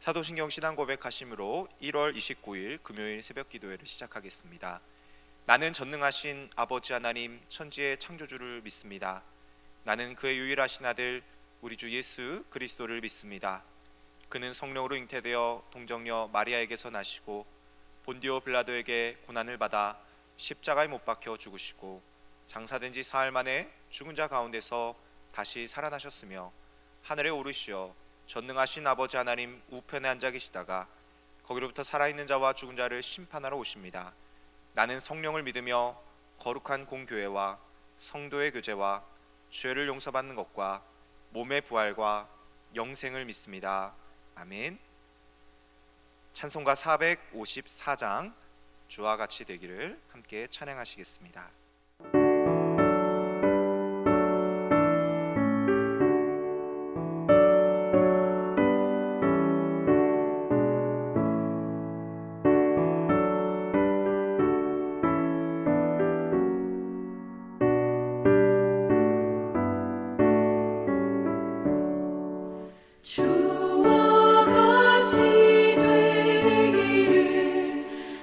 사도신경 신앙 고백하심으로 1월 29일 금요일 새벽 기도회를 시작하겠습니다. 나는 전능하신 아버지 하나님 천지의 창조주를 믿습니다. 나는 그의 유일하신 아들 우리 주 예수 그리스도를 믿습니다. 그는 성령으로 잉태되어 동정녀 마리아에게서 나시고 본디오 빌라도에게 고난을 받아 십자가에 못 박혀 죽으시고 장사된 지 사흘 만에 죽은 자 가운데서 다시 살아나셨으며 하늘에 오르시어 전능하신 아버지 하나님 우편에 앉아 계시다가 거기로부터 살아있는 자와 죽은 자를 심판하러 오십니다. 나는 성령을 믿으며 거룩한 공교회와 성도의 교제와 죄를 용서받는 것과 몸의 부활과 영생을 믿습니다. 아멘. 찬송가 454장 주와 같이 되기를 함께 찬양하시겠습니다. 주와 같이 되기를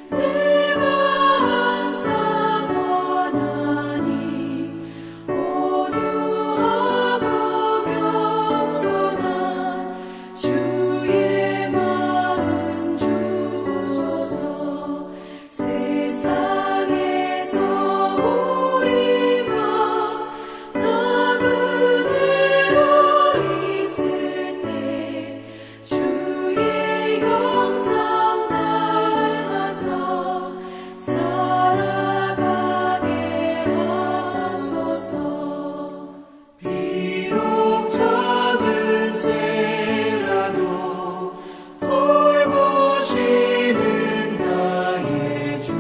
내가 항상 원하니 온유하고 겸손한 주의 마음 주소서. 세상에서 우리가 나 그대로 있을 때 주의 형상 닮아서 살아가게 하소서. 비록 작은 새라도 돌보시는 나의 주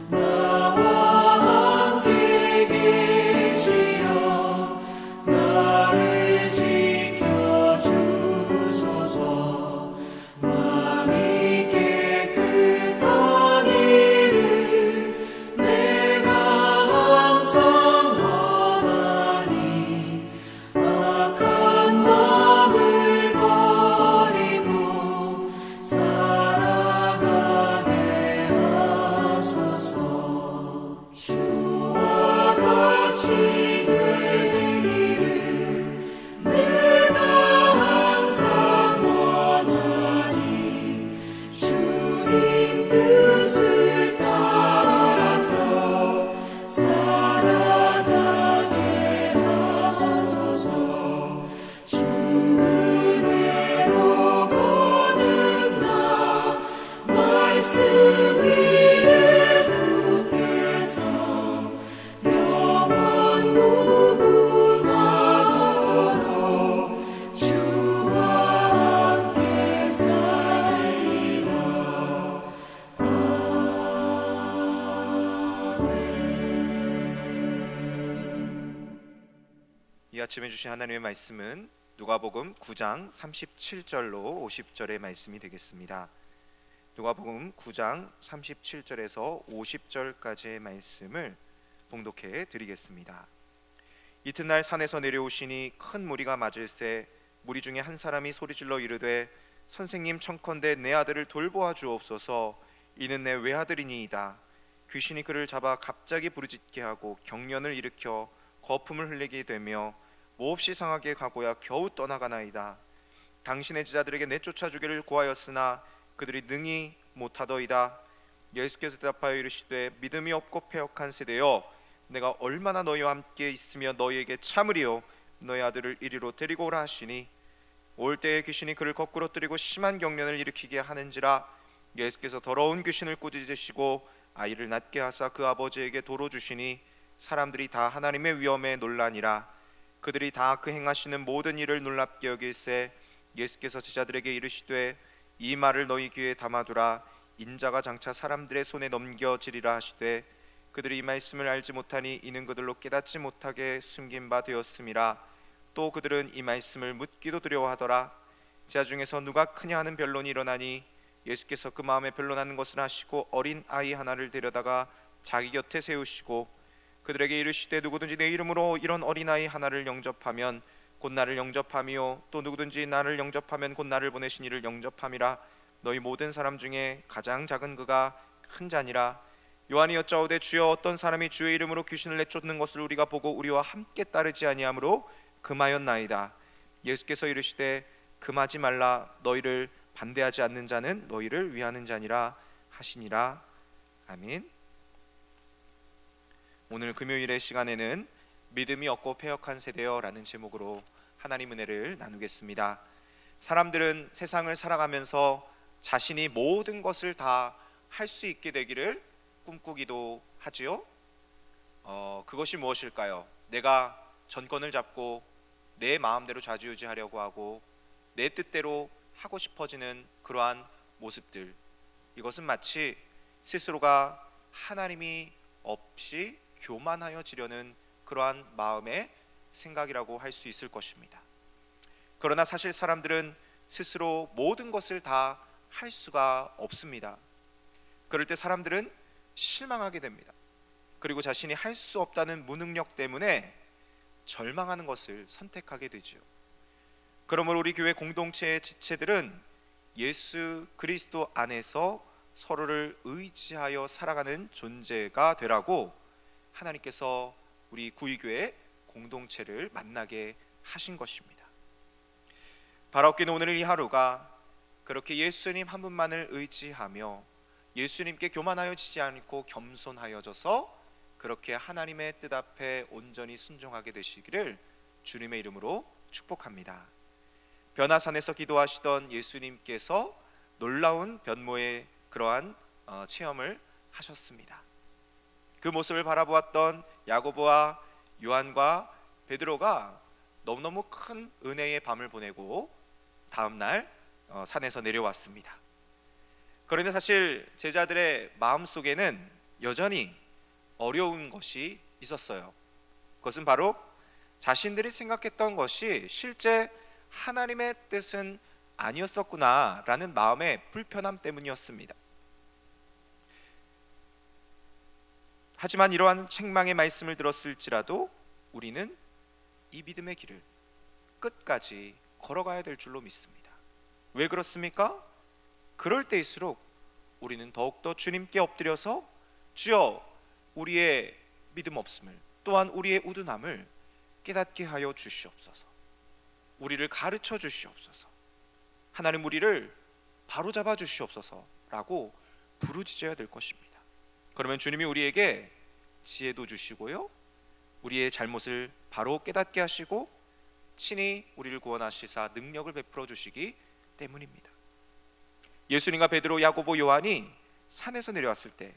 나와 함께 계시어 나를 지켜주소서. 마음이 깨끗한 일을 내가 항상 원하니 악한 마음을 버리고 살아가게 하소서. 주와 같이 되기를 내가 항상 원하니 주님 뜻을 따라서 살아가게 하소서. 주 은혜로 거듭나 말씀 위에 굳게 서 영원 무궁하도록 주와 함께 살리라. 이 아침에 주신 하나님의 말씀은 누가복음 9장 37절로 50절의 말씀이 되겠습니다. 누가복음 9장 37절에서 50절까지의 말씀을 봉독해 드리겠습니다. 이튿날 산에서 내려오시니 큰 무리가 맞을새 무리 중에 한 사람이 소리질러 이르되 선생님 청컨대 내 아들을 돌보아 주옵소서. 이는 내 외아들이니이다. 귀신이 그를 잡아 갑자기 부르짖게 하고 경련을 일으켜 거품을 흘리게 되며 몹시 상하게 가고야 겨우 떠나가나이다. 당신의 제자들에게 내쫓아 주기를 구하였으나 그들이 능히 못하더이다. 예수께서 대답하여 이르시되 믿음이 없고 패역한 세대여, 내가 얼마나 너희와 함께 있으며 너희에게 참으리요. 너희 아들을 이리로 데리고 오라 하시니 올 때에 귀신이 그를 거꾸로 뜨리고 심한 경련을 일으키게 하는지라. 예수께서 더러운 귀신을 꾸짖으시고 아이를 낫게 하사 그 아버지에게 도로 주시니 사람들이 다 하나님의 위엄에 놀라니라. 그들이 다 그 행하시는 모든 일을 놀랍게 여길새 예수께서 제자들에게 이르시되 이 말을 너희 귀에 담아두라. 인자가 장차 사람들의 손에 넘겨지리라 하시되 그들이 이 말씀을 알지 못하니 이는 그들로 깨닫지 못하게 숨긴 바 되었음이라. 또 그들은 이 말씀을 묻기도 두려워하더라. 제자 중에서 누가 크냐 하는 변론이 일어나니 예수께서 그 마음에 변론하는 것을 하시고 어린 아이 하나를 데려다가 자기 곁에 세우시고 그들에게 이르시되 누구든지 내 이름으로 이런 어린아이 하나를 영접하면 곧 나를 영접함이요 또 누구든지 나를 영접하면 곧 나를 보내신 이를 영접함이라. 너희 모든 사람 중에 가장 작은 그가 큰 자니라. 요한이 여짜오되 주여 어떤 사람이 주의 이름으로 귀신을 내쫓는 것을 우리가 보고 우리와 함께 따르지 아니하므로 금하였나이다. 예수께서 이르시되 금하지 말라. 너희를 반대하지 않는 자는 너희를 위하는 자니라 하시니라. 아멘. 오늘 금요일의 시간에는 믿음이 없고 패역한 세대여라는 제목으로 하나님 은혜를 나누겠습니다. 사람들은 세상을 살아가면서 자신이 모든 것을 다 할 수 있게 되기를 꿈꾸기도 하지요. 그것이 무엇일까요? 내가 전권을 잡고 내 마음대로 좌지우지하려고 하고 내 뜻대로 하고 싶어지는 그러한 모습들, 이것은 마치 스스로가 하나님이 없이 교만하여지려는 그러한 마음의 생각이라고 할 수 있을 것입니다. 그러나 사실 사람들은 스스로 모든 것을 다 할 수가 없습니다. 그럴 때 사람들은 실망하게 됩니다. 그리고 자신이 할 수 없다는 무능력 때문에 절망하는 것을 선택하게 되죠. 그러므로 우리 교회 공동체의 지체들은 예수 그리스도 안에서 서로를 의지하여 살아가는 존재가 되라고 하나님께서 우리 구의교회 공동체를 만나게 하신 것입니다. 바라옵기는 오늘 이 하루가 그렇게 예수님 한 분만을 의지하며 예수님께 교만하여지지 않고 겸손하여져서 그렇게 하나님의 뜻 앞에 온전히 순종하게 되시기를 주님의 이름으로 축복합니다. 변화산에서 기도하시던 예수님께서 놀라운 변모의 그러한 체험을 하셨습니다. 그 모습을 바라보았던 야고보와 요한과 베드로가 너무너무 큰 은혜의 밤을 보내고 다음 날 산에서 내려왔습니다. 그런데 사실 제자들의 마음속에는 여전히 어려운 것이 있었어요. 그것은 바로 자신들이 생각했던 것이 실제 하나님의 뜻은 아니었었구나라는 마음의 불편함 때문이었습니다. 하지만 이러한 책망의 말씀을 들었을지라도 우리는 이 믿음의 길을 끝까지 걸어가야 될 줄로 믿습니다. 왜 그렇습니까? 그럴 때일수록 우리는 더욱더 주님께 엎드려서 주여 우리의 믿음 없음을 또한 우리의 우둔함을 깨닫게 하여 주시옵소서. 우리를 가르쳐 주시옵소서. 하나님 우리를 바로잡아 주시옵소서라고 부르짖어야 될 것입니다. 그러면 주님이 우리에게 지혜도 주시고요, 우리의 잘못을 바로 깨닫게 하시고 친히 우리를 구원하시사 능력을 베풀어 주시기 때문입니다. 예수님과 베드로, 야고보, 요한이 산에서 내려왔을 때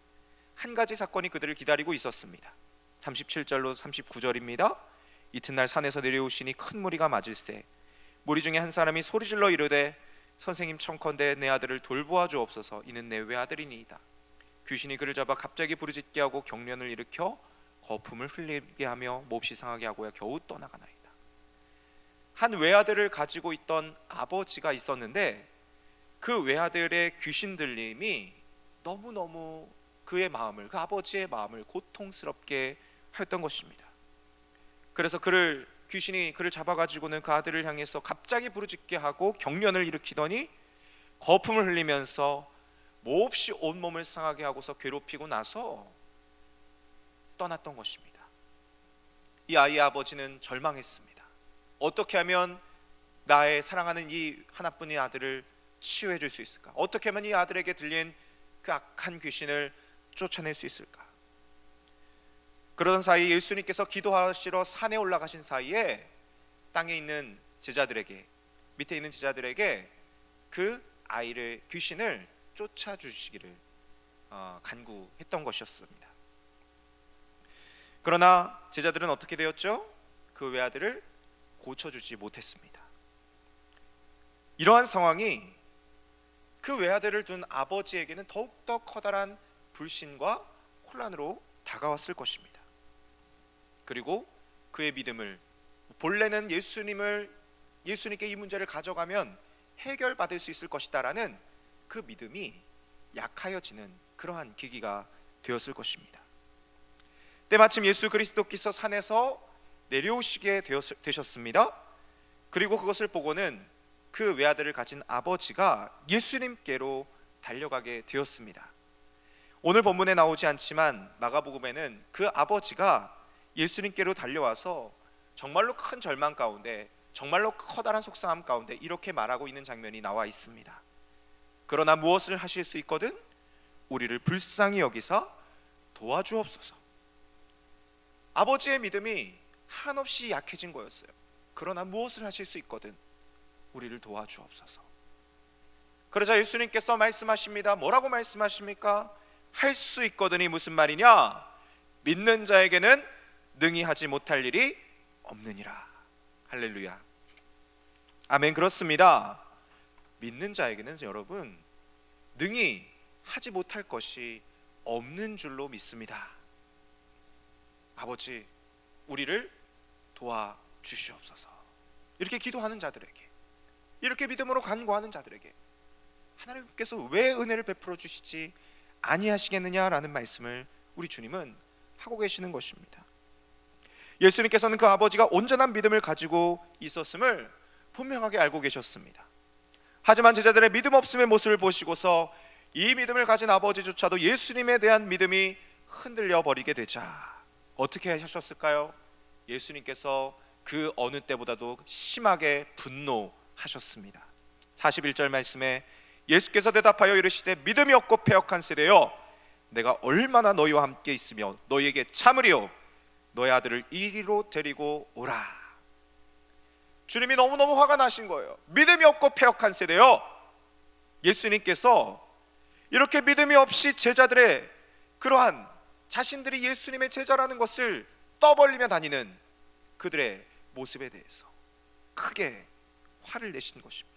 한 가지 사건이 그들을 기다리고 있었습니다. 37절로 39절입니다. 이튿날 산에서 내려오시니 큰 무리가 맞을세 무리 중에 한 사람이 소리질러 이르되 선생님 청컨대 내 아들을 돌보아 주옵소서. 이는 내 외아들이니이다. 귀신이 그를 잡아 갑자기 부르짖게 하고 경련을 일으켜 거품을 흘리게 하며 몹시 상하게 하고야 겨우 떠나가나이다. 한 외아들을 가지고 있던 아버지가 있었는데 그 외아들의 귀신 들림이 너무너무 그의 마음을, 그 아버지의 마음을 고통스럽게 하였던 것입니다. 그래서 귀신이 그를 잡아가지고는 그 아들을 향해서 갑자기 부르짖게 하고 경련을 일으키더니 거품을 흘리면서 몹시 온몸을 상하게 하고서 괴롭히고 나서 떠났던 것입니다. 이 아이의 아버지는 절망했습니다. 어떻게 하면 나의 사랑하는 이 하나뿐인 아들을 치유해 줄 수 있을까? 어떻게 하면 이 아들에게 들린 그 악한 귀신을 쫓아낼 수 있을까? 그러던 사이 예수님께서 기도하시러 산에 올라가신 사이에 땅에 있는 제자들에게, 밑에 있는 제자들에게 그 아이를, 귀신을 쫓아주시기를 간구했던 것이었습니다. 그러나 제자들은 어떻게 되었죠? 그 외아들을 고쳐주지 못했습니다. 이러한 상황이 그 외아들을 둔 아버지에게는 더욱더 커다란 불신과 혼란으로 다가왔을 것입니다. 그리고 그의 믿음을, 본래는 예수님께 이 문제를 가져가면 해결받을 수 있을 것이다라는 그 믿음이 약하여지는 그러한 계기가 되었을 것입니다. 때마침 예수 그리스도께서 산에서 내려오시게 되셨습니다. 그리고 그것을 보고는 그 외아들을 가진 아버지가 예수님께로 달려가게 되었습니다. 오늘 본문에 나오지 않지만 마가복음에는 그 아버지가 예수님께로 달려와서 정말로 큰 절망 가운데, 정말로 커다란 속상함 가운데 이렇게 말하고 있는 장면이 나와 있습니다. 그러나 무엇을 하실 수 있거든? 우리를 불쌍히 여기사 도와주옵소서. 아버지의 믿음이 한없이 약해진 거였어요. 그러나 무엇을 하실 수 있거든? 우리를 도와주옵소서. 그러자 예수님께서 말씀하십니다. 뭐라고 말씀하십니까? 할 수 있거든이 무슨 말이냐? 믿는 자에게는 능히 하지 못할 일이 없느니라. 할렐루야. 아멘. 그렇습니다. 믿는 자에게는 여러분 능히 하지 못할 것이 없는 줄로 믿습니다. 아버지, 우리를 도와주시옵소서. 이렇게 기도하는 자들에게, 이렇게 믿음으로 간구하는 자들에게 하나님께서 왜 은혜를 베풀어 주시지 아니하시겠느냐라는 말씀을 우리 주님은 하고 계시는 것입니다. 예수님께서는 그 아버지가 온전한 믿음을 가지고 있었음을 분명하게 알고 계셨습니다. 하지만 제자들의 믿음 없음의 모습을 보시고서 이 믿음을 가진 아버지조차도 예수님에 대한 믿음이 흔들려 버리게 되자 어떻게 하셨을까요? 예수님께서 그 어느 때보다도 심하게 분노하셨습니다. 41절 말씀에 예수께서 대답하여 이르시되 믿음이 없고 패역한 세대여, 내가 얼마나 너희와 함께 있으며 너희에게 참으리요, 너희 아들을 이리로 데리고 오라. 주님이 너무너무 화가 나신 거예요. 믿음이 없고 패역한 세대여. 예수님께서 이렇게 믿음이 없이 제자들의 그러한 자신들이 예수님의 제자라는 것을 떠벌리며 다니는 그들의 모습에 대해서 크게 화를 내신 것입니다.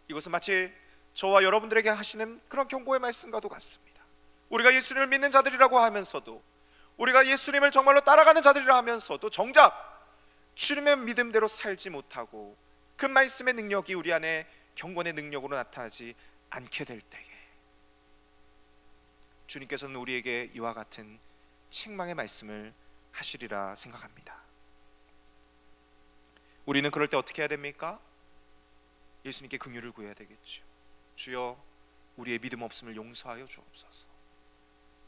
이것은 마치 저와 여러분들에게 하시는 그런 경고의 말씀과도 같습니다. 우리가 예수님을 믿는 자들이라고 하면서도, 우리가 예수님을 정말로 따라가는 자들이라 하면서도 정작 주님의 믿음대로 살지 못하고 그 말씀의 능력이 우리 안에 경건의 능력으로 나타나지 않게 될 때에 주님께서는 우리에게 이와 같은 책망의 말씀을 하시리라 생각합니다. 우리는 그럴 때 어떻게 해야 됩니까? 예수님께 긍휼을 구해야 되겠죠. 주여, 우리의 믿음 없음을 용서하여 주옵소서.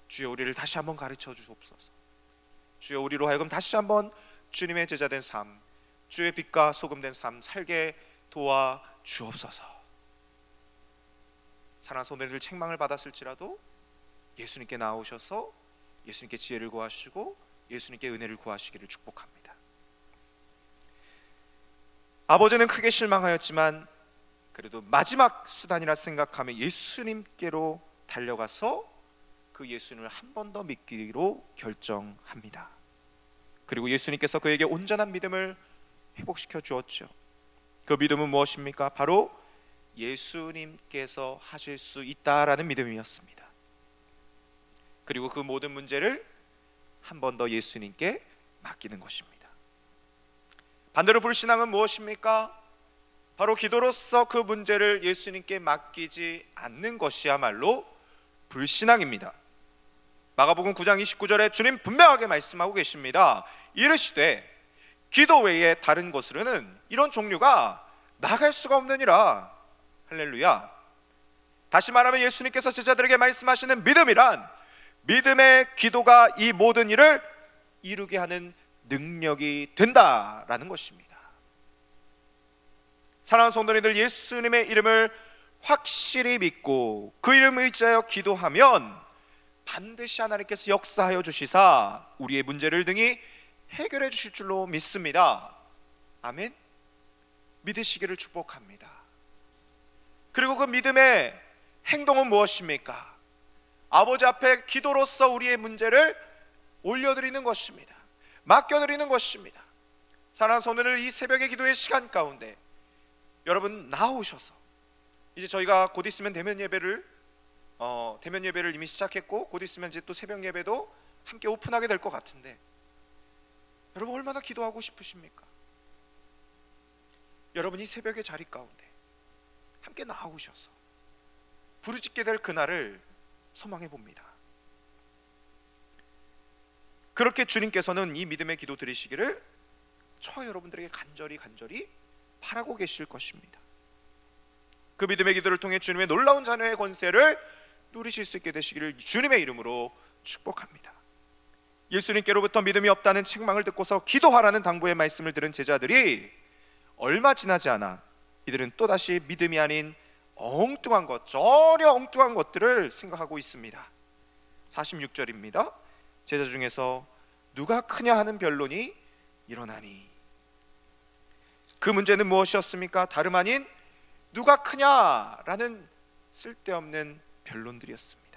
주여, 우리를 다시 한번 가르쳐 주옵소서. 주여, 우리로 하여금 다시 한번 주님의 제자된 삶, 주의 빛과 소금된 삶 살게 도와 주옵소서. 사랑하는 성도님들, 책망을 받았을지라도 예수님께 나오셔서 예수님께 지혜를 구하시고 예수님께 은혜를 구하시기를 축복합니다. 아버지는 크게 실망하였지만 그래도 마지막 수단이라 생각하며 예수님께로 달려가서 그 예수님을 한 번 더 믿기로 결정합니다. 그리고 예수님께서 그에게 온전한 믿음을 회복시켜 주었죠. 그 믿음은 무엇입니까? 바로 예수님께서 하실 수 있다라는 믿음이었습니다. 그리고 그 모든 문제를 한 번 더 예수님께 맡기는 것입니다. 반대로 불신앙은 무엇입니까? 바로 기도로서 그 문제를 예수님께 맡기지 않는 것이야말로 불신앙입니다. 마가복음 9장 29절에 주님 분명하게 말씀하고 계십니다. 이르시되 기도 외에 다른 것으로는 이런 종류가 나갈 수가 없느니라. 할렐루야. 다시 말하면 예수님께서 제자들에게 말씀하시는 믿음이란, 믿음의 기도가 이 모든 일을 이루게 하는 능력이 된다라는 것입니다. 사랑하는 성도님들, 예수님의 이름을 확실히 믿고 그 이름을 의지하여 기도하면 반드시 하나님께서 역사하여 주시사 우리의 문제를 등이 해결해 주실 줄로 믿습니다. 아멘. 믿으시기를 축복합니다. 그리고 그 믿음의 행동은 무엇입니까? 아버지 앞에 기도로서 우리의 문제를 올려드리는 것입니다. 맡겨드리는 것입니다. 사랑하는 성도들, 이 새벽의 기도의 시간 가운데 여러분 나오셔서, 이제 저희가 곧 있으면 대면 예배를 이미 시작했고 곧 있으면 이제 또 새벽 예배도 함께 오픈하게 될 것 같은데, 여러분 얼마나 기도하고 싶으십니까? 여러분이 새벽의 자리 가운데 함께 나오셔서 부르짖게 될 그날을 소망해 봅니다. 그렇게 주님께서는 이 믿음의 기도 드리시기를 저 여러분들에게 간절히 바라고 계실 것입니다. 그 믿음의 기도를 통해 주님의 놀라운 자녀의 권세를 누리실 수 있게 되시기를 주님의 이름으로 축복합니다. 예수님께로부터 믿음이 없다는 책망을 듣고서 기도하라는 당부의 말씀을 들은 제자들이 얼마 지나지 않아 이들은 또다시 믿음이 아닌 엉뚱한 것, 전혀 엉뚱한 것들을 생각하고 있습니다. 46절입니다. 제자 중에서 누가 크냐 하는 변론이 일어나니. 그 문제는 무엇이었습니까? 다름 아닌 누가 크냐라는 쓸데없는 변론들이었습니다.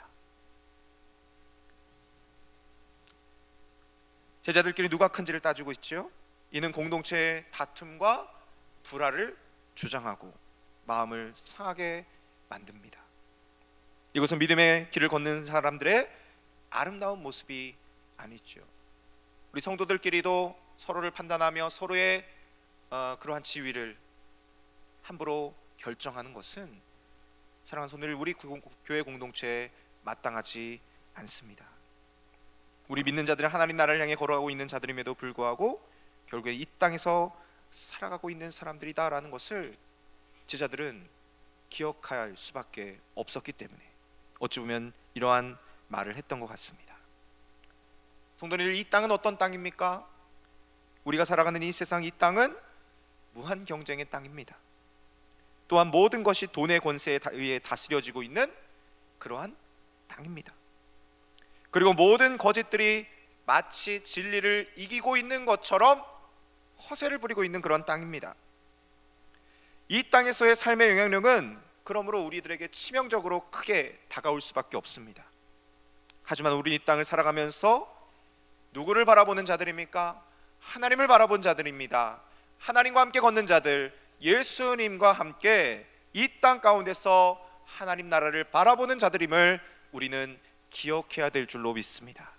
제자들끼리 누가 큰지를 따지고 있지요. 이는 공동체의 다툼과 불화를 조장하고 마음을 상하게 만듭니다. 이것은 믿음의 길을 걷는 사람들의 아름다운 모습이 아니죠. 우리 성도들끼리도 서로를 판단하며 서로의 그러한 지위를 함부로 결정하는 것은 사랑하는 성도들, 우리 교회 공동체에 마땅하지 않습니다. 우리 믿는 자들은 하나님 나라를 향해 걸어가고 있는 자들임에도 불구하고 결국에 이 땅에서 살아가고 있는 사람들이다라는 것을 제자들은 기억할 수밖에 없었기 때문에 어찌 보면 이러한 말을 했던 것 같습니다. 성도들, 이 땅은 어떤 땅입니까? 우리가 살아가는 이 세상, 이 땅은 무한 경쟁의 땅입니다. 또한 모든 것이 돈의 권세에 의해 다스려지고 있는 그러한 땅입니다. 그리고 모든 거짓들이 마치 진리를 이기고 있는 것처럼 허세를 부리고 있는 그런 땅입니다. 이 땅에서의 삶의 영향력은 그러므로 우리들에게 치명적으로 크게 다가올 수밖에 없습니다. 하지만 우리 이 땅을 살아가면서 누구를 바라보는 자들입니까? 하나님을 바라본 자들입니다. 하나님과 함께 걷는 자들, 예수님과 함께 이 땅 가운데서 하나님 나라를 바라보는 자들임을 우리는 기억해야 될 줄로 믿습니다.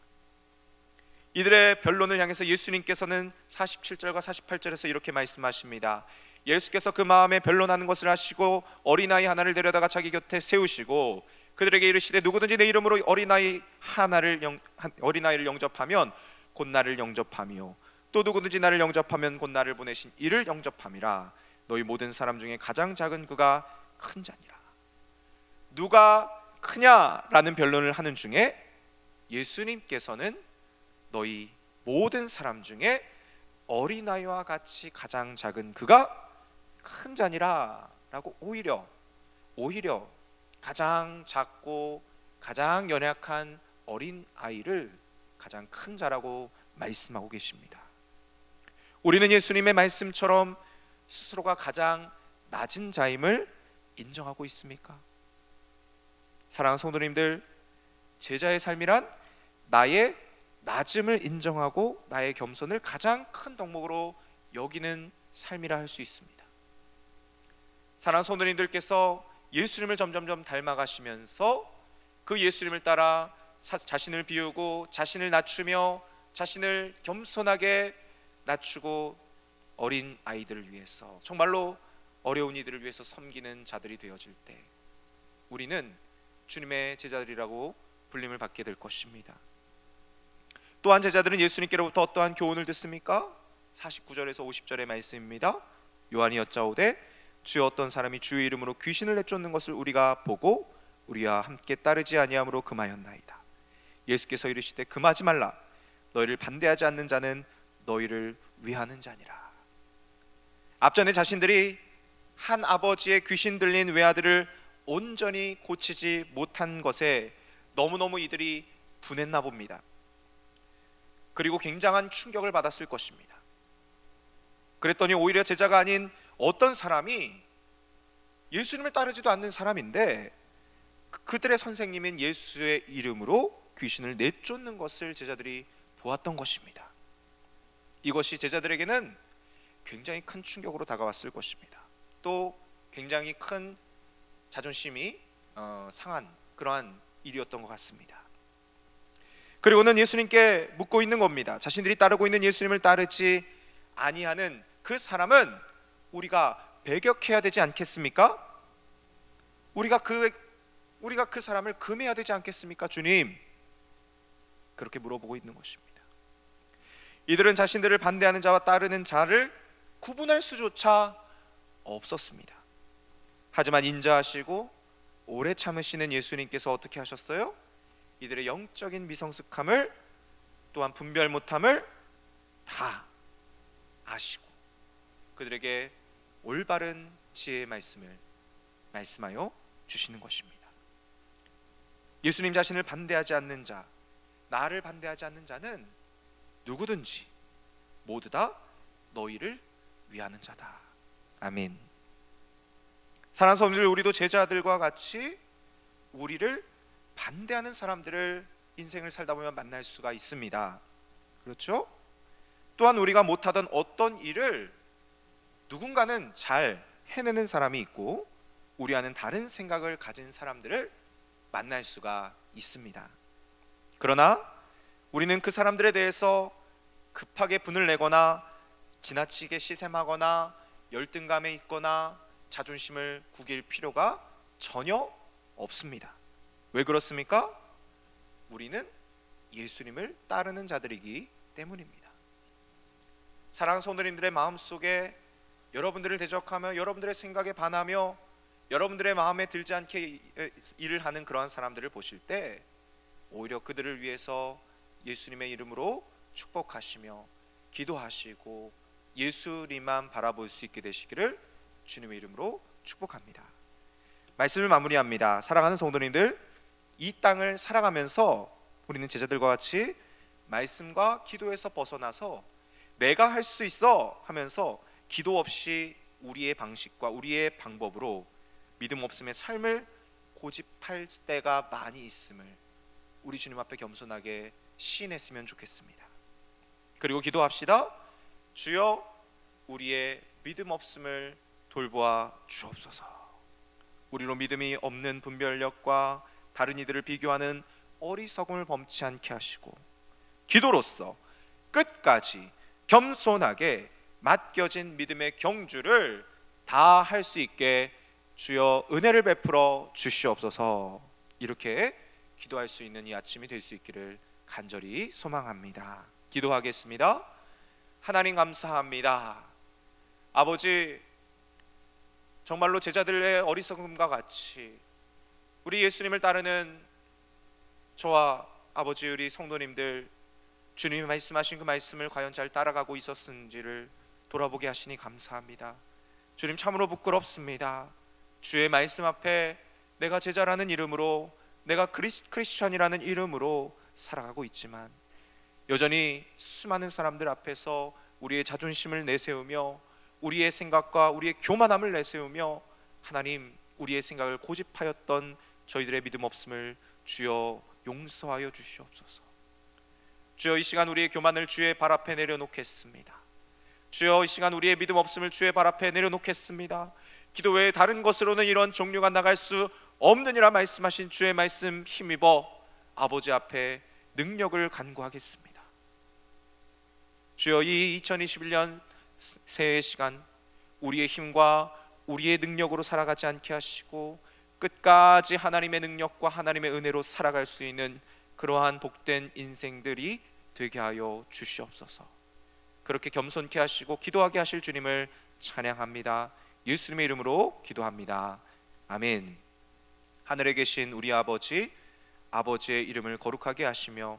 이들의 변론을 향해서 예수님께서는 47절과 48절에서 이렇게 말씀하십니다. 예수께서 그 마음에 변론하는 것을 아시고 어린아이 하나를 데려다가 자기 곁에 세우시고 그들에게 이르시되 누구든지 내 이름으로 어린아이를 영접하면 곧 나를 영접하며 또 누구든지 나를 영접하면 곧 나를 보내신 이를 영접함이라. 너희 모든 사람 중에 가장 작은 그가 큰 자니라. 누가 크냐라는 변론을 하는 중에 예수님께서는 너희 모든 사람 중에 어린아이와 같이 가장 작은 그가 큰 자니라 라고 오히려 가장 작고 가장 연약한 어린아이를 가장 큰 자라고 말씀하고 계십니다. 우리는 예수님의 말씀처럼 스스로가 가장 낮은 자임을 인정하고 있습니까? 사랑하는 성도님들, 제자의 삶이란 나의 낮음을 인정하고 나의 겸손을 가장 큰 덕목으로 여기는 삶이라 할 수 있습니다. 사랑하는 성도님들께서 예수님을 점점점 닮아가시면서 그 예수님을 따라 자신을 비우고 자신을 낮추며 자신을 겸손하게 낮추고 어린 아이들을 위해서, 정말로 어려운 이들을 위해서 섬기는 자들이 되어질 때 우리는 주님의 제자들이라고 불림을 받게 될 것입니다. 또한 제자들은 예수님께로부터 어떠한 교훈을 듣습니까? 49절에서 50절의 말씀입니다. 요한이 여짜오되 주여 어떤 사람이 주의 이름으로 귀신을 내쫓는 것을 우리가 보고 우리와 함께 따르지 아니함으로 금하였나이다. 예수께서 이르시되 금하지 말라. 너희를 반대하지 않는 자는 너희를 위하는 자니라. 앞전에 자신들이 한 아버지의 귀신 들린 외아들을 온전히 고치지 못한 것에 너무너무 이들이 분했나 봅니다. 그리고 굉장한 충격을 받았을 것입니다. 그랬더니 오히려 제자가 아닌 어떤 사람이 예수님을 따르지도 않는 사람인데 그들의 선생님인 예수의 이름으로 귀신을 내쫓는 것을 제자들이 보았던 것입니다. 이것이 제자들에게는 굉장히 큰 충격으로 다가왔을 것입니다. 또 굉장히 큰 자존심이 상한 그러한 일이었던 것 같습니다. 그리고는 예수님께 묻고 있는 겁니다. 자신들이 따르고 있는 예수님을 따르지 아니하는 그 사람은 우리가 배격해야 되지 않겠습니까? 우리가 그 사람을 금해야 되지 않겠습니까, 주님? 그렇게 물어보고 있는 것입니다. 이들은 자신들을 반대하는 자와 따르는 자를 구분할 수조차 없었습니다. 하지만 인자하시고 오래 참으시는 예수님께서 어떻게 하셨어요? 이들의 영적인 미성숙함을 또한 분별 못함을 다 아시고 그들에게 올바른 지혜의 말씀을 말씀하여 주시는 것입니다. 예수님 자신을 반대하지 않는 자, 나를 반대하지 않는 자는 누구든지 모두 다 너희를 위하는 자다. 아멘. 사랑하는 성도들, 우리도 제자들과 같이 우리를 반대하는 사람들을 인생을 살다 보면 만날 수가 있습니다. 그렇죠? 또한 우리가 못하던 어떤 일을 누군가는 잘 해내는 사람이 있고 우리와는 다른 생각을 가진 사람들을 만날 수가 있습니다. 그러나 우리는 그 사람들에 대해서 급하게 분을 내거나 지나치게 시샘하거나 열등감에 있거나 자존심을 구길 필요가 전혀 없습니다. 왜 그렇습니까? 우리는 예수님을 따르는 자들이기 때문입니다. 사랑하는 성도님들의 마음속에 여러분들을 대적하며 여러분들의 생각에 반하며 여러분들의 마음에 들지 않게 일을 하는 그러한 사람들을 보실 때 오히려 그들을 위해서 예수님의 이름으로 축복하시며 기도하시고 예수님만 바라볼 수 있게 되시기를 주님의 이름으로 축복합니다. 말씀을 마무리합니다. 사랑하는 성도님들, 이 땅을 살아가면서 우리는 제자들과 같이 말씀과 기도에서 벗어나서 내가 할 수 있어 하면서 기도 없이 우리의 방식과 우리의 방법으로 믿음 없음의 삶을 고집할 때가 많이 있음을 우리 주님 앞에 겸손하게 시인했으면 좋겠습니다. 그리고 기도합시다. 주여, 우리의 믿음 없음을 돌보아 주옵소서. 우리로 믿음이 없는 분별력과 다른 이들을 비교하는 어리석음을 범치 않게 하시고 기도로서 끝까지 겸손하게 맡겨진 믿음의 경주를 다 할 수 있게 주여 은혜를 베풀어 주시옵소서. 이렇게 기도할 수 있는 이 아침이 될 수 있기를 간절히 소망합니다. 기도하겠습니다. 하나님 감사합니다. 아버지, 정말로 제자들의 어리석음과 같이 우리 예수님을 따르는 저와 아버지 우리 성도님들 주님이 말씀하신 그 말씀을 과연 잘 따라가고 있었는지를 돌아보게 하시니 감사합니다. 주님, 참으로 부끄럽습니다. 주의 말씀 앞에 내가 제자라는 이름으로, 내가 크리스천이라는 이름으로 살아가고 있지만 여전히 수많은 사람들 앞에서 우리의 자존심을 내세우며 우리의 생각과 우리의 교만함을 내세우며 하나님, 우리의 생각을 고집하였던 저희들의 믿음 없음을 주여 용서하여 주시옵소서. 주여, 이 시간 우리의 교만을 주의 발 앞에 내려놓겠습니다. 주여, 이 시간 우리의 믿음 없음을 주의 발 앞에 내려놓겠습니다. 기도 외에 다른 것으로는 이런 종류가 나갈 수 없느니라 말씀하신 주의 말씀 힘입어 아버지 앞에 능력을 간구하겠습니다. 주여, 이 2021년 새해 시간 우리의 힘과 우리의 능력으로 살아가지 않게 하시고 끝까지 하나님의 능력과 하나님의 은혜로 살아갈 수 있는 그러한 복된 인생들이 되게 하여 주시옵소서. 그렇게 겸손케 하시고 기도하게 하실 주님을 찬양합니다. 예수님의 이름으로 기도합니다. 아멘. 하늘에 계신 우리 아버지, 아버지의 이름을 거룩하게 하시며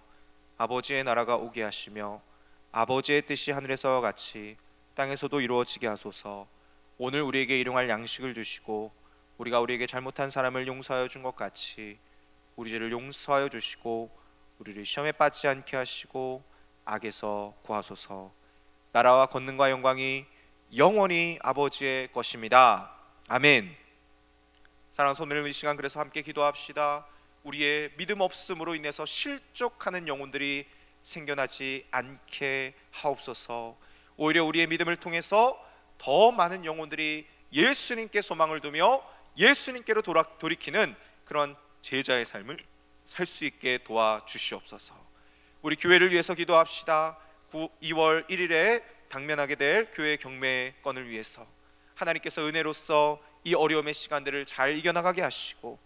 아버지의 나라가 오게 하시며 아버지의 뜻이 하늘에서와 같이 땅에서도 이루어지게 하소서. 오늘 우리에게 일용할 양식을 주시고 우리가 우리에게 잘못한 사람을 용서하여 준 것 같이 우리 죄를 용서하여 주시고 우리를 시험에 빠지지 않게 하시고 악에서 구하소서. 나라와 권능과 영광이 영원히 아버지의 것입니다. 아멘. 사랑하는 성도님, 이 시간 그래서 함께 기도합시다. 우리의 믿음 없음으로 인해서 실족하는 영혼들이 생겨나지 않게 하옵소서. 오히려 우리의 믿음을 통해서 더 많은 영혼들이 예수님께 소망을 두며 예수님께로 돌이키는 그런 제자의 삶을 살 수 있게 도와주시옵소서. 우리 교회를 위해서 기도합시다. 2월 1일에 당면하게 될 교회 경매건을 위해서 하나님께서 은혜로서 이 어려움의 시간들을 잘 이겨나가게 하시고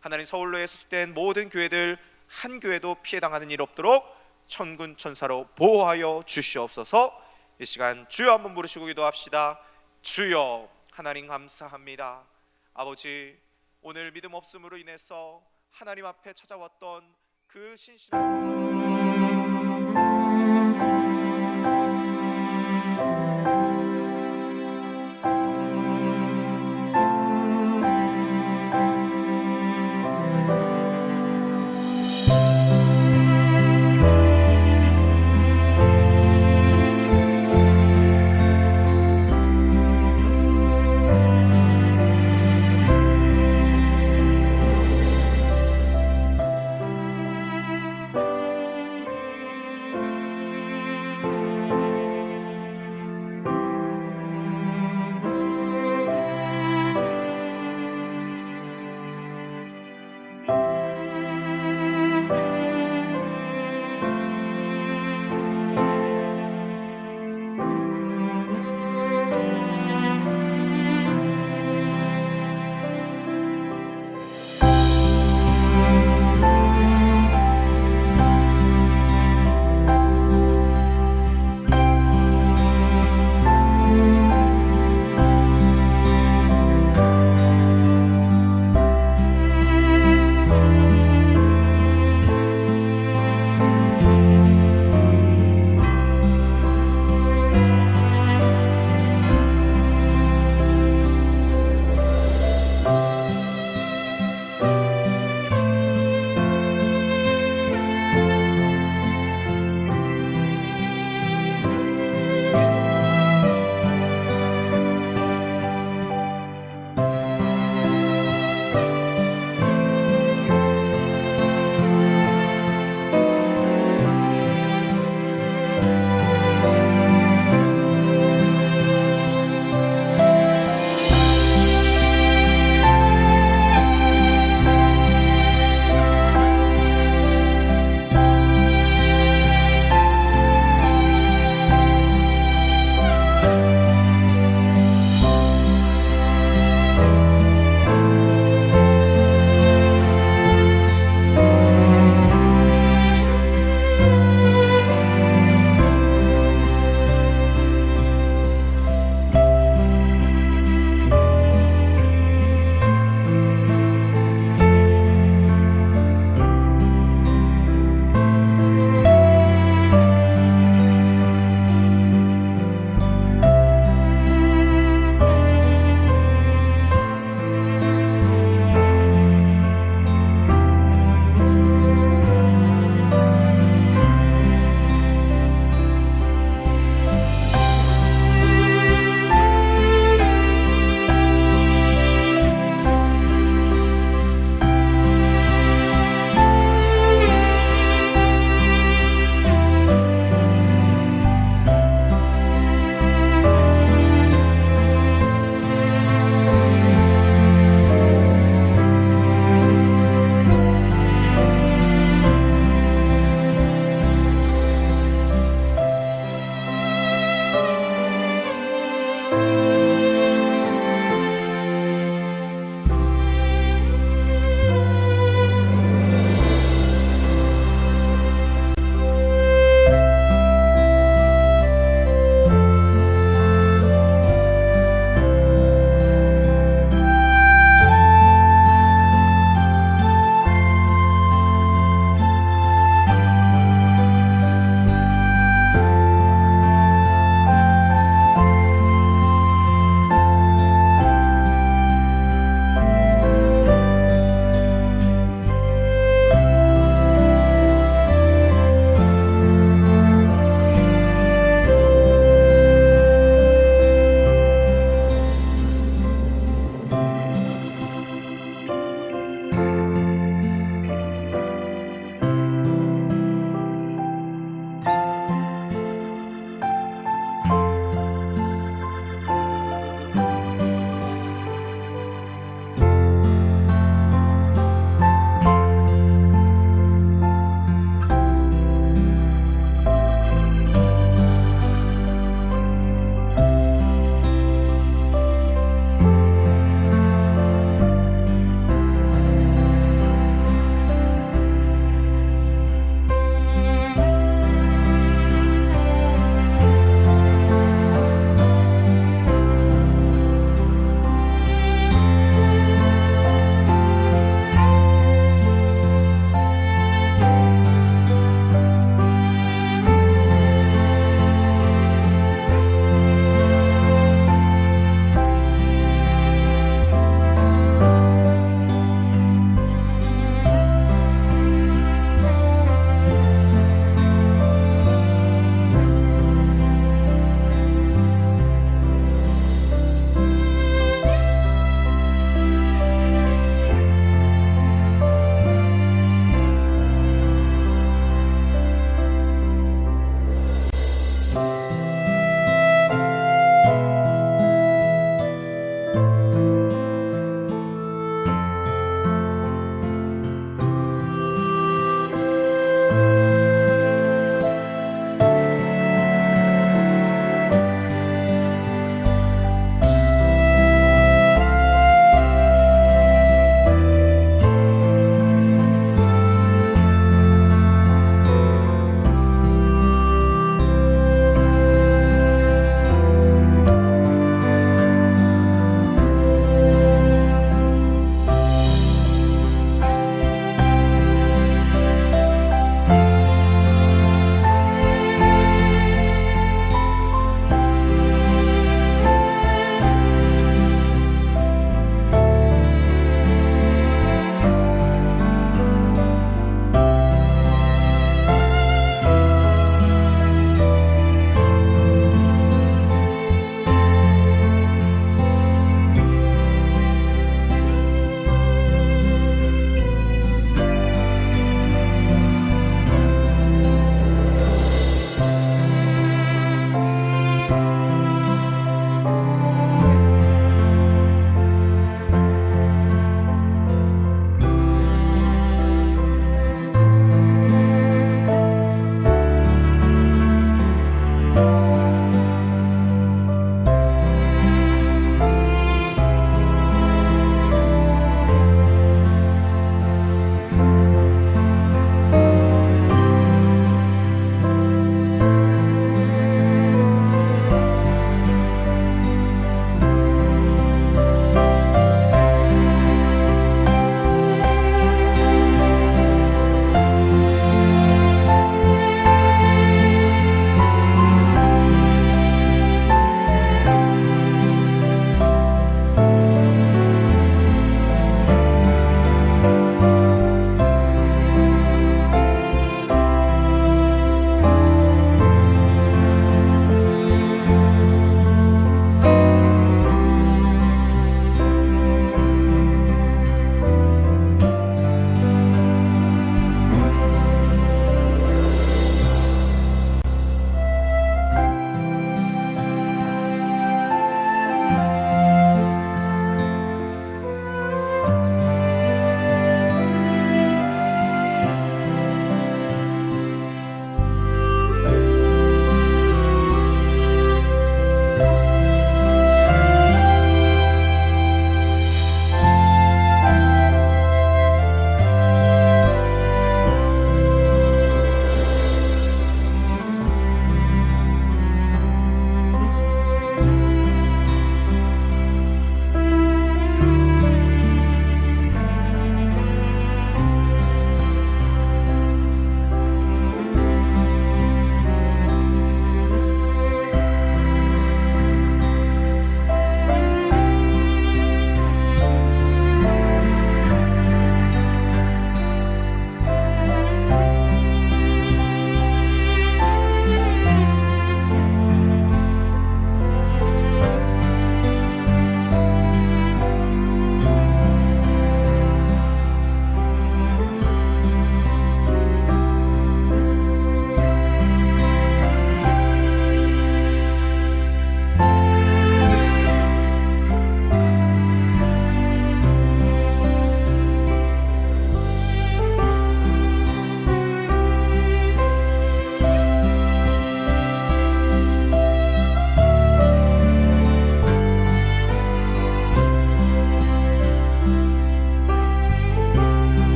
하나님, 서울로에 소속된 모든 교회들 한 교회도 피해당하는 일 없도록 천군 천사로 보호하여 주시옵소서. 이 시간 주여 한번 부르시고 기도합시다. 주여, 하나님 감사합니다. 아버지, 오늘 믿음 없음으로 인해서 하나님 앞에 찾아왔던 그 신실한